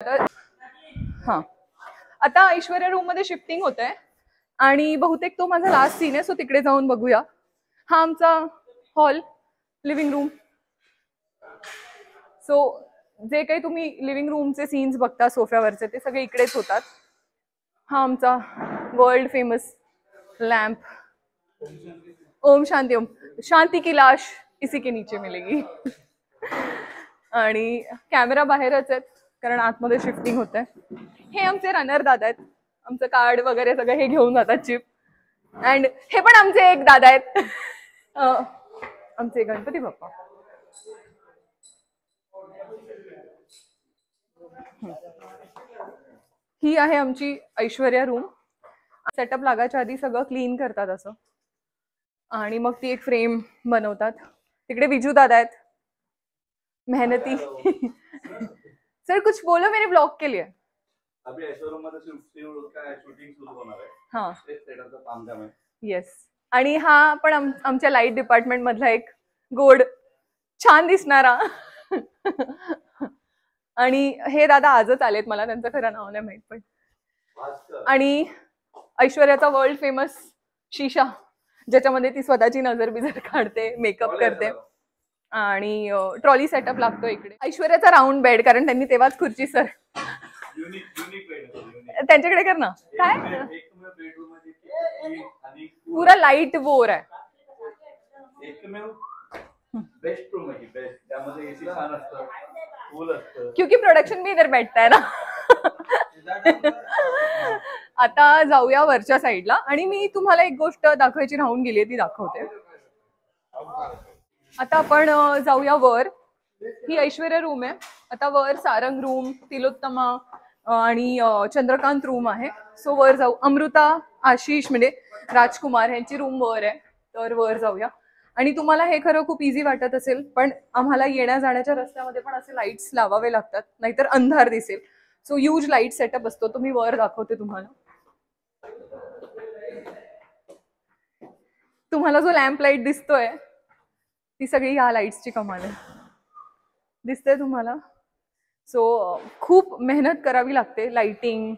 हां, आता ऐश्वर्या रूम मध्ये शिफ्टिंग होत आहे आणि बहुतेक तो माझा लास्ट सीन आहे, सो तिकडे जाऊन बघूया. हा आमचा हॉल, लिव्हिंग रूम. सो जे काही तुम्ही लिव्हिंग रूमचे सीन्स बघता सोफ्यावरचे ते सगळे इकडेच होतात. हा आमचा world famous lamp. Om Shanti Om, शांती की लाश इसी के नीचे मिलेगी. आणि कॅमेरा बाहेरच आहेत कारण आतमध्ये शिफ्टिंग होत आहे. हे आमचे रनर दादा आहेत, आमचं कार्ड वगैरे सगळं हे घेऊन जातात चिप. अँड हे पण आमचे एक दादा आहेत, आमचे गणपती बाप्पा. ही आहे आमची ऐश्वर्या रूम. सेटअप लागायच्या आधी सगळं क्लीन करतात असं आणि मग ती एक फ्रेम बनवतात. तिकडे विजू दादा आहेत, मेहनती. सर कुछ बोलो, मैंने ब्लॉग के लिए. अभी ऐश्वर्या मध्ये शूटिंग सुरू होणार आहे. हां, तेच सेटअपचं काम आहे. येस. आणि हा पण आमच्या लाईट डिपार्टमेंट मधला एक गोड छान दिसणारा. आणि हे दादा आजच आलेत, मला त्यांचं खरं नाव नाही माहित पण. आणि ऐश्वर्याचा वर्ल्ड फेमस शीशा, ज्याच्यामध्ये ती स्वतःची नजर बिजर काढते, मेकअप करते. आणि ट्रॉली सेटअप लागतो इकडे. ऐश्वर्याचा राऊंड बेड, कारण त्यांनी तेव्हाच खुर्ची सर त्यांच्याकडे कर ना. काय पुरा लाईट वोर आहे. बेस्ट रूम आहे, बेस्ट. त्यामध्ये एसी छान असतं, कूल असतं. क्योंकि प्रोडक्शन भी इधर बैठता है ना. आता जाऊया वरच्या साईडला आणि मी तुम्हाला एक गोष्ट दाखवायची राहून गेली, ती दाखवते. आता आपण जाऊया वर. ही ऐश्वर्या रूम आहे. आता वर सारंग रूम, तिलोत्तमा आणि चंद्रकांत रूम आहे. सो वर जाऊ. अमृता, आशिष म्हणजे राजकुमार यांची रूम वर आहे, तर वर जाऊया. आणि तुम्हाला हे खरं खूप इझी वाटत असेल, पण आम्हाला येण्या जाण्याच्या रस्त्यामध्ये पण असे लाईट्स लावावे लागतात, नाहीतर अंधार दिसेल. सो ह्यूज लाईट सेटअप असतो, तो मी वर दाखवते तुम्हाला. तुम्हाला जो लॅम्प लाईट दिसतोय ती सगळी ह्या लाईट्सची कमाल आहे, दिसते तुम्हाला. सो खूप मेहनत करावी लागते. लाइटिंग,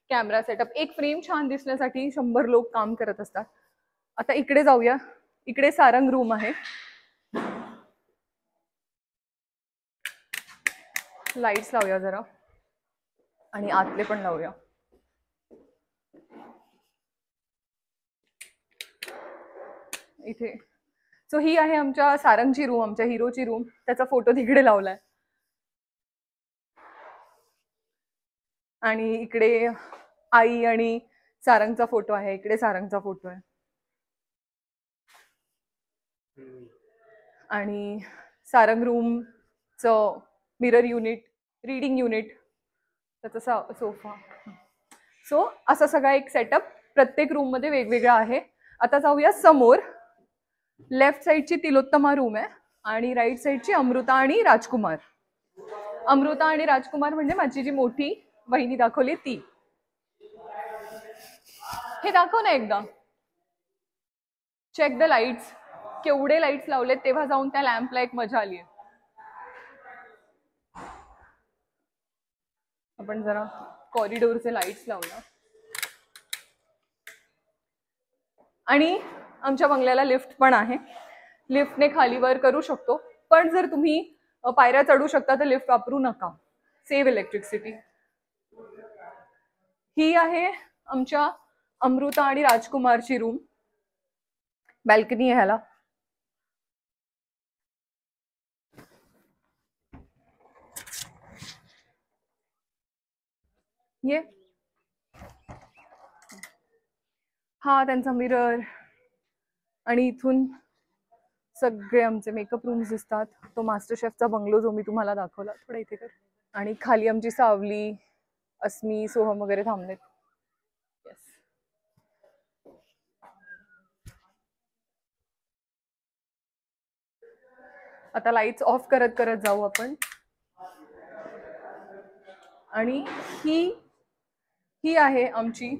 कॅमेरा सेटअप, एक फ्रेम छान दिसण्यासाठी 100 लोक काम करत असतात. आता इकडे जाऊया. इकडे सारंग रूम आहे. लाईट्स लावूया जरा आणि आतले पण लावूया. इथे सो ही आहे आमच्या सारंगची रूम, आमच्या हिरोची रूम. त्याचा फोटो तिकडे लावलाय. आणि इकडे आई आणि सारंगचा फोटो आहे. इकडे सारंगचा फोटो आहे. आणि सारंग रूमचं मिरर युनिट, रीडिंग युनिट, त्याचा सोफा. सो असा सगळा एक सेटअप प्रत्येक रूम मध्ये वेगवेगळा आहे. आता जाऊया समोर. लेफ्ट साईडची तिलोत्तमा रूम आहे आणि राईट साईडची अमृता आणि राजकुमार. अमृता आणि राजकुमार म्हणजे माझी जी मोठी वहिनी दाखवली ती. हे दाखव ना एकदा. Check the lights. केवढे लाईट्स लावलेत, तेव्हा जाऊन त्या लॅम्पला एक मजा आली आहे. आपण जरा कॉरिडोरचे लाईट्स लावूया. आणि आमच्या बंगल्याला लिफ्ट पण आहे. लिफ्टने खाली वर करू शकतो, पण जर तुम्ही पायऱ्या चढू शकता तर लिफ्ट वापरू नका. Save electricity. ही आहे आमच्या अमृता आणि राजकुमारची रूम. बॅल्कनी आहे ह्याला. ये हा त्यांचा मिरर. आणि इथून सगळे आमचे मेकअप रूम्स दिसतात. तो मास्टर शेफचा बंगलो जो मी तुम्हाला दाखवला, थोडा इथे कर. आणि खाली आमची सावली, अस्मी, सोहम वगैरे थांबलेत. आता लाईट्स ऑफ करत करत जाऊ आपण. आणि ही आहे आमची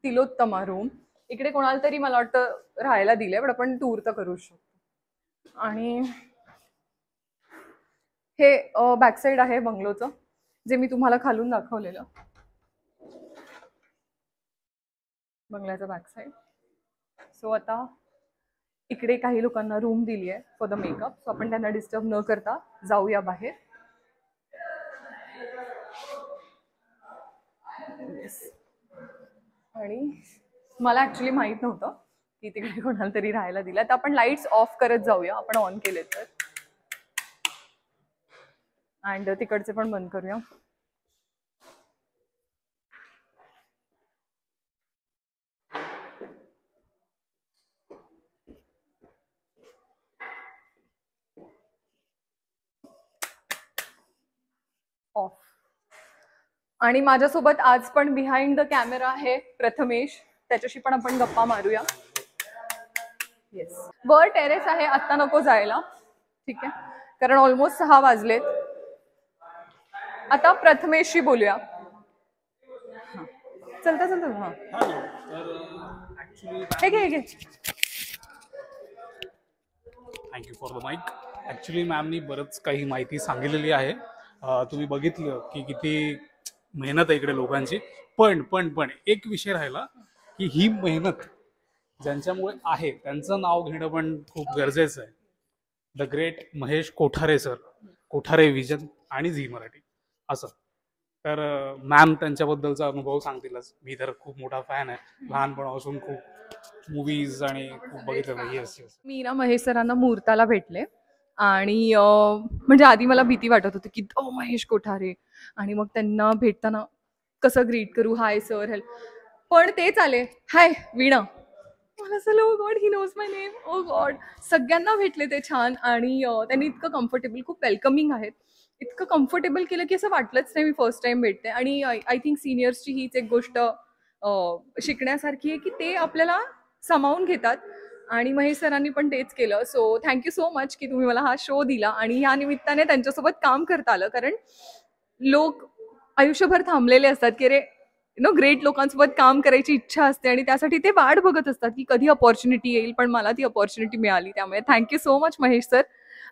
तिलोत्तमा रूम. इकडे कोणाला तरी मला वाटतं राहायला दिले, पण आपण टूर तर करू शकतो. आणि हे बॅक साईड आहे बंगलोचं, जे मी तुम्हाला खालून दाखवलेलं, बंगल्याचा बॅक साईड. सो आता इकडे काही लोकांना रूम दिली आहे फॉर द मेकअप. सो आपण त्यांना डिस्टर्ब न करता जाऊया बाहेर. आणि मला ऍक्च्युली माहित नव्हतं की तिकडे कोणाला तरी राहायला दिला. तर आपण लाईट्स ऑफ करत जाऊया, आपण ऑन केले तर. अँड तिकडचे पण बंद करूया. ऑफ. आणि माझ्यासोबत आज पण बिहाइंड द कॅमेरा आहे प्रथमेश, त्याच्याशी पण आपण गप्पा मारूया. येस, वर टेरेस आहे, आत्ता नको जायला, ठीक आहे, कारण ऑलमोस्ट 6 वाजलेत. आता प्रथमेशशी बोलूया. चलता चलता. हा, हे घे. Thank you for the mic. Actually मॅमनी बरंच काही माहिती सांगितलेली आहे. तुम्ही बघितलं की किती मेहनत आहे इकडे लोकांची. पण एक विषय राहिला की ही मेहनत ज्यांच्यामुळे आहे त्यांचं नाव घेणं पण खूप गरजेचं आहे. The great Mahesh Kothare sir, Kothare vision आणि झी मराठी असं. तर मॅम त्यांच्याबद्दलचा अनुभव सांगतीलच. मी तर खूप मोठा फॅन आहे, लहानपणापासून खूप मूवीज आणि खूप बघितलं. येस. मी ना महेश सरांना मुहूर्ताला भेटले आणि म्हणजे आधी मला भीती वाटत होती की महेश कोठारे, आणि मग त्यांना भेटताना कसं ग्रीट करू, हाय सर, हेल्प. पण तेच आले, हाय वीणा. मला असं oh god, he knows my name, oh god. सगळ्यांना भेटले ते छान. आणि त्यांनी इतकं कम्फर्टेबल, खूप वेलकमिंग आहेत, इतकं कम्फर्टेबल केलं की असं वाटलंच नाही मी फर्स्ट टाइम भेटते. आणि आय थिंक सिनियर्सची हीच एक गोष्ट शिकण्यासारखी आहे की ते आपल्याला सामावून घेतात. आणि महेश सरांनी पण तेच केलं. सो थँक्यू सो मच की तुम्ही मला हा शो दिला आणि ह्या निमित्ताने त्यांच्यासोबत काम करता आलं. कारण लोक आयुष्यभर थांबलेले असतात की अरे ग्रेट लोकांसोबत काम करायची इच्छा असते आणि त्यासाठी ते वाट बघत असतात की कधी अपॉर्च्युनिटी येईल. पण मला ती अपॉर्च्युनिटी मिळाली, त्यामुळे thank you so much Mahesh sir.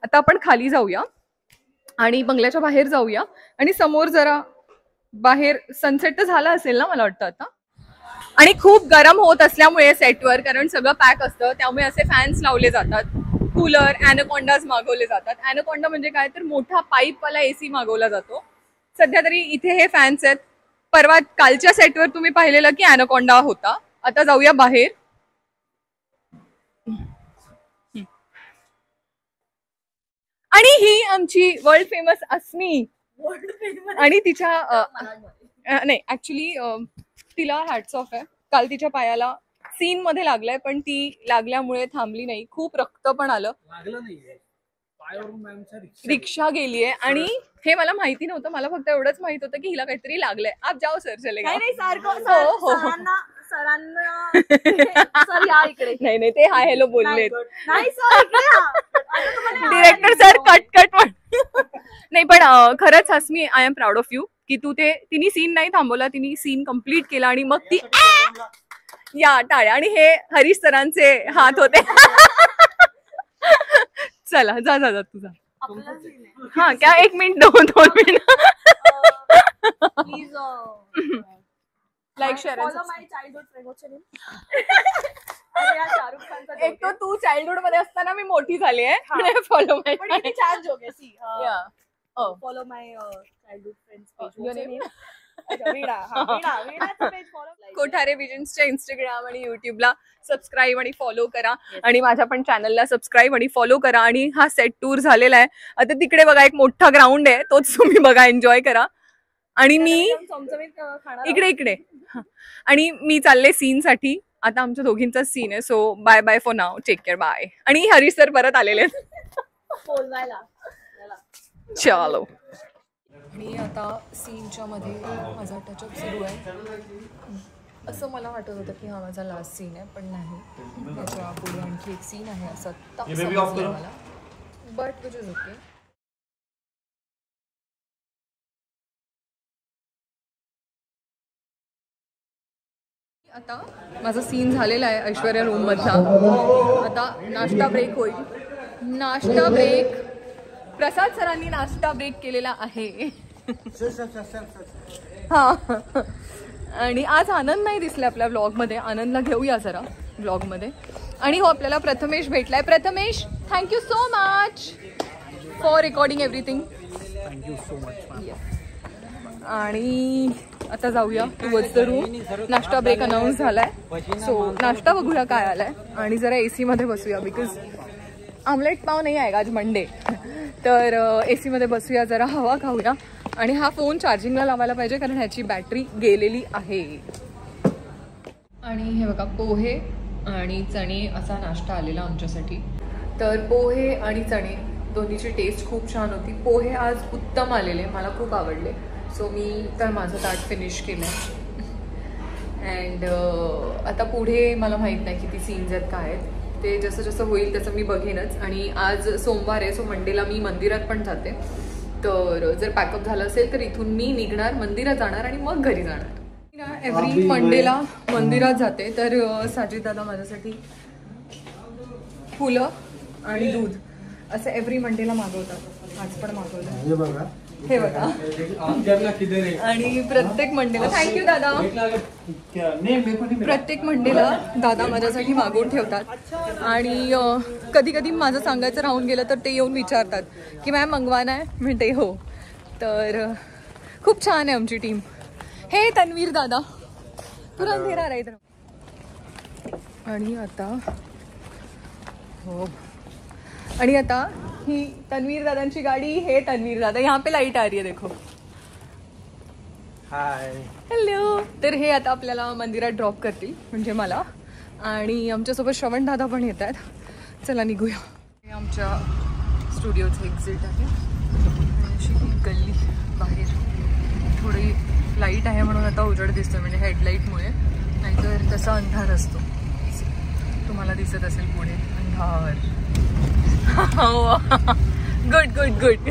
आता आपण खाली जाऊया आणि बंगल्याच्या बाहेर जाऊया. आणि समोर जरा बाहेर सनसेट तर झाला असेल ना मला वाटतं आता. आणि खूप गरम होत असल्यामुळे सेटवर, कारण सगळं पॅक असतं, त्यामुळे असे फॅन्स लावले जातात, कूलर, ॲनाकोंडाज मागवले जातात. ॲनाकोंडा म्हणजे काय तर मोठा पाईपवाला AC मागवला जातो. सध्या तरी इथे हे फॅन्स आहेत. परवा कालच्या सेटवर तुम्ही पाहिलेलं की ॲनाकोंडा होता. आता जाऊया बाहेर. आणि ही आमची वर्ल्ड फेमस अस्मी. आणि तिच्या नाही ऍक्च्युली तिला हॅट्स ऑफ आहे. काल तिच्या पायाला सीन मध्ये लागलाय, पण ती लागल्यामुळे थांबली नाही. खूप रक्त पण आलं, रिक्षा गेलीये. आणि हे मला माहिती नव्हतं, मला फक्त एवढंच माहित होतं की हिला काहीतरी लागलंय. आप जाओ सर, चले नाही ते हाय हॅलो बोलले. डिरेक्टर सर कट नाही. पण खरंच Hasmi, I am proud of you की तू तिने सीन नाही थांबवला, तिने सीन कम्प्लीट केला. आणि मग ती या टाळ्या. आणि हे हरीश सरांचे हात होते. चला जा तुझा. हा क्या, 1 minute, 2 minute. Please like share. एक तो तू चाइल्डहुड मध्ये असताना मी मोठी झाली आहे. Follow my follow my childhood friends page. Your name? Kothare विजन्सच्या इंस्टाग्राम आणि युट्यूबला सबस्क्राईब आणि फॉलो करा. आणि माझ्या पण चॅनलला सबस्क्राईब आणि फॉलो करा. आणि हा सेट टूर झालेला आहे. आता तिकडे बघा एक मोठा ग्राउंड आहे, तोच तुम्ही बघा, एन्जॉय करा. आणि मी इकडे आणि मी चालले सीन साठी. आता आमच्या दोघींचाच सीन आहे. So bye bye for now, take care, bye. आणि हरीश सर परत आलेले आहेत चलो. आणि आता सीनच्या मध्ये माझा टचअप सुरू आहे. असं मला वाटत होतं की हा माझा लास्ट सीन आहे, पण नाही, त्याच्या पुढे आणखी एक सीन आहे असं समजलं मला. But which is okay. आता माझा सीन झालेला आहे ऐश्वर्या रूम मधला. आता नाश्ता ब्रेक होईल. नाश्ता ब्रेक, प्रसाद सरांनी नाश्ता ब्रेक केलेला आहे. हा आणि आज आनंद नाही दिसला आपल्या व्लॉगमध्ये. आनंदला घेऊया जरा व्लॉगमध्ये. आणि हो आपल्याला प्रथमेश भेटलाय. Prathamesh thank you so much for recording everything. Thank you so much. आणि आता जाऊया टुवर्ड्स द रूम. नाश्ता ब्रेक अनाऊन्स झालाय. सो नाश्ता बघूया काय आलाय आणि जरा AC मध्ये बसूया बिकॉज आमलेट पाव नाही आहे आज मंडे. तर AC मध्ये बसूया, जरा हवा खाऊया. आणि हा फोन चार्जिंगला लावायला पाहिजे कारण ह्याची बॅटरी गेलेली आहे. आणि हे बघा पोहे आणि चणे असा नाश्ता आलेला आमच्यासाठी. तर पोहे आणि चणे दोन्हीची टेस्ट खूप छान होती. पोहे आज उत्तम आलेले, मला खूप आवडले. सो मी तर माझं ताट फिनिश केलं आहे. अँड आता पुढे मला माहीत नाही किती सीन्स आहेत काय आहेत ते. जसं जसं होईल तसं मी बघेनच. आणि आज सोमवार आहे, सो मंडेला मी मंदिरात पण जाते. तर जर पॅकअप झालं असेल तर इथून मी निघणार, मंदिरात जाणार आणि मग घरी जाणार. एव्हरी मंडेला मंदिरात जाते. तर साजिद दादा माझ्यासाठी फुलं आणि दूध असं एव्हरी मंडेला मागवतात. आज पण मागवलं. हे बघा. आणि प्रत्येक मंडेला थँक्यू दादा. प्रत्येक मंडेला दादा माझ्यासाठी मागवून ठेवतात. आणि कधी कधी माझं सांगायचं राहून गेलं तर ते येऊन विचारतात की मॅम मंगवाना आहे, म्हणते हो. तर खूप छान आहे आमची टीम. हे तन्वीर दादा तुला अंधेरा राहील. आणि आता हो, आणि आता ही तन्वीर दादांची गाडी. हे तन्वीर दादा, यहाँ पे लाइट आ रही है देखो. हाय. हॅलो. तर हे आता आपल्याला मंदिरात ड्रॉप करतील म्हणजे मला. आणि आमच्यासोबत श्रवण दादा पण येत आहेत. चला निघूया. हे आमच्या स्टुडिओचं एक्झिट आहे. आणि अशी ही गल्ली बाहेर थोडी लाईट आहे म्हणून आता उजेड दिसतो, म्हणजे हेडलाईटमुळे. नाहीतर तसा अंधार असतो. तुम्हाला दिसत असेल पुढे अंधार. Good good good.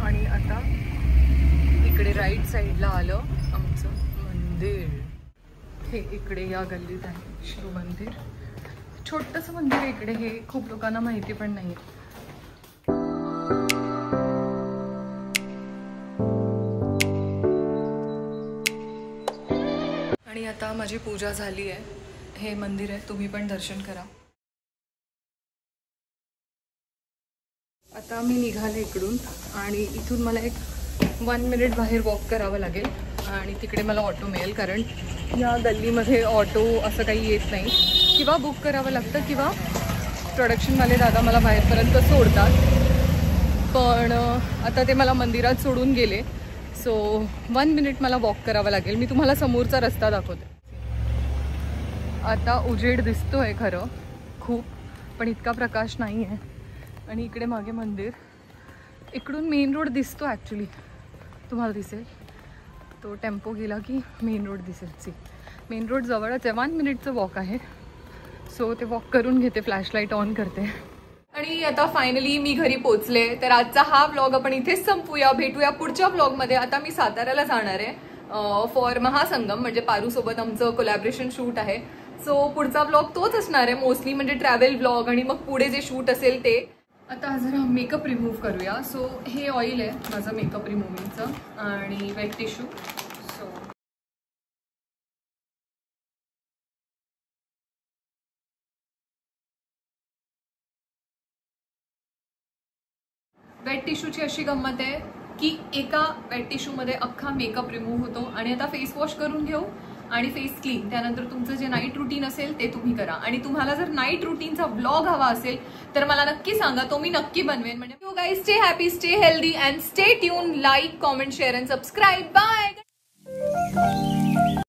आणि आता इकडे राईट साईडला आलं आमचं मंदिर. हे इकडे या गल्लीत आहे शिव मंदिर. छोटंसं मंदिर आहे इकडे. हे खूप लोकांना माहिती पण नाही. आणि आता माझी पूजा झाली आहे. हे मंदिर आहे, तुम्ही पण दर्शन करा. आता मी निघाले इकडून आणि इथून मला एक 1 मिनिट बाहेर वॉक करावं लागेल. आणि तिकडे मला ऑटो मिळेल कारण या गल्लीमध्ये ऑटो असं काही येत नाही. किंवा बुक करावं लागतं किंवा प्रोडक्शनवाले दादा मला बाहेरपर्यंत सोडतात. पण आता ते मला मंदिरात सोडून गेले. सो 1 मिनिट मला वॉक करावं लागेल. मी तुम्हाला समोरचा रस्ता दाखवते. आता उजेड दिसतोय खरं खूप, पण इतका प्रकाश नाही आहे. आणि इकडे मागे मंदिर. इकडून मेन रोड दिसतो ॲक्च्युली, तुम्हाला दिसेल. तो टेम्पो गेला की मेन रोड दिसेल. सी मेन रोड जवळच आहे. 1 मिनिटचं वॉक आहे. सो ते वॉक करून घेते, फ्लॅशलाईट ऑन करते. आणि आता फायनली मी घरी पोचले. तर आजचा हा व्लॉग आपण इथेच संपूया. भेटूया पुढच्या व्लॉगमध्ये. आता मी साताऱ्याला जाणार आहे फॉर महासंगम, म्हणजे पारूसोबत आमचं कोलॅबरेशन शूट आहे. सो पुढचा व्लॉग तोच असणार आहे मोस्टली, म्हणजे ट्रॅव्हल व्लॉग. आणि मग पुढे जे शूट असेल ते. आता जरा मेकअप रिमूव्ह करूया. सो हे ऑइल आहे माझं मेकअप रिमूव्हिंगचं आणि वेट टिश्यू. सो वेट टिश्यूची अशी गंमत आहे की एका वेट टिश्यूमध्ये अख्खा मेकअप रिमूव्ह होतो. आणि आता फेस वॉश करून घेऊ आणि फेस क्लीन. त्यानंतर तुमचं जे नाईट रुटीन असेल ते तुम्ही करा. आणि तुम्हाला जर नाईट रुटीनचा व्लॉग हवा असेल तर मला नक्की सांगा, तो मी नक्की बनवेन. म्हणजे you guys stay happy, stay healthy and stay tune. Like, comment, share and subscribe. Bye.